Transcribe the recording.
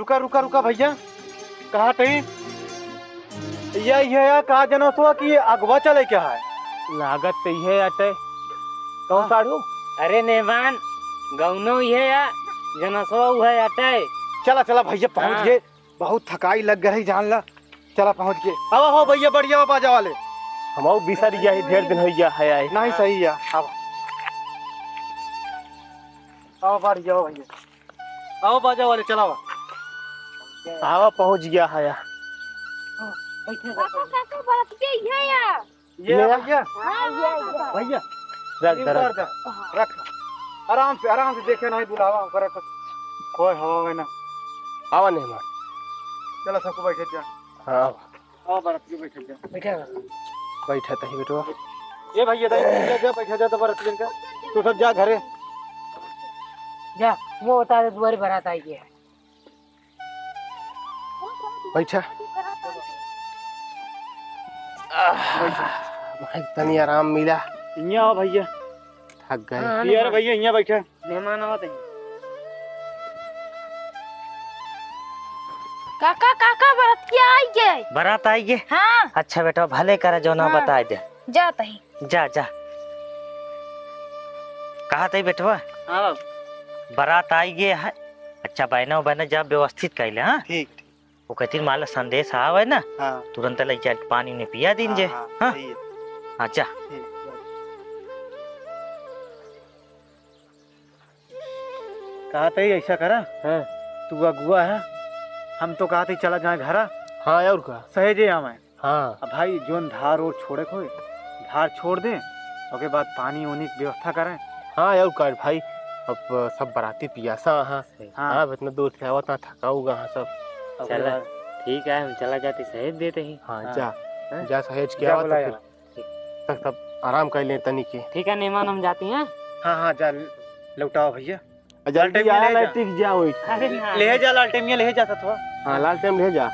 रुका रुका रुका भैया, कहाँ थे ये कहा जनो सो कि अगवा चले क्या है? लागत तो ये अटे कौन साड़ू? अरे नेमान गौनो ये या जनसो है अटे। चला चला भैया पहुंच हाँ। गए, बहुत थकाई लग गई जान ला। चला पहुंच गए। अब हो भैया बढ़िया बाजा वाले। हम बिसर गया है, ढेर दिन हो गया है आए। नहीं सही है। अब आओ बढ़िया भैया, आओ बाजा वाले चलाओ। आवा पहुंच गया है। ये भैया भैया रख रख रख, आराम से देखे नहीं बुलावा करे कुछ कोई हो ना। आवा नहीं मार। चला सबको बैठे जा। हाँ आओ बरत के बैठे जा। बैठा तही बेटवा। ये भैया दही जा बैठे जा तो बरत के तू सब जा घरे जा। वो बता दे दुआरी बारात आई है। बैठा भाई, तनी आराम मिला। यहाँ आओ भैया। थक गए यार भैया यहाँ बैठे। मेहमान आवत है। काका काका बारात क्या आई है? बारात आई है। हाँ अच्छा बेटा भले करे जो ना हाँ। बता दे। जाता ही। जा जा। कहा थे बेटवा? हाँ बारात आई गए है। अच्छा बहना बहना जा व्यवस्थित कैले। हाँ ठीक वो कहती माला संदेश आवे ना हाँ तुरंत ले जा पानी ने पिया दिन जे। हाँ सही है। अच्छा कहा थे ऐसा करा, हाँ तू अगुआ है, हम तो कहा थे चला जाए घर हाँ और का सहेजे यहाँ में। हाँ अब भाई जोन धार और छोड़े खोए धार छोड़ दे, उसके बाद पानी वानी की व्यवस्था करें। हाँ और का भाई। अब सब बराती पियासा हाँ हाँ। हाँ इतना दूर से आवत ना थका होगा हाँ सब। उसके चला बाद ठीक है हम चला जाते सहेज देते ही। हाँ हाँ। जा हैं? जा सहेज के जा आवत बुलाया। फिर तक सब आराम कर ले तनी के। ठीक है नेमान हम जाती हैं। हाँ हाँ जा लौटाओ भैया। जल्दी लालटेन में आ ले जा। टिक जा वही। अरे ना ले जा लालटेन में ले जा थोड़ा। हाँ लाल टाइम ले जा।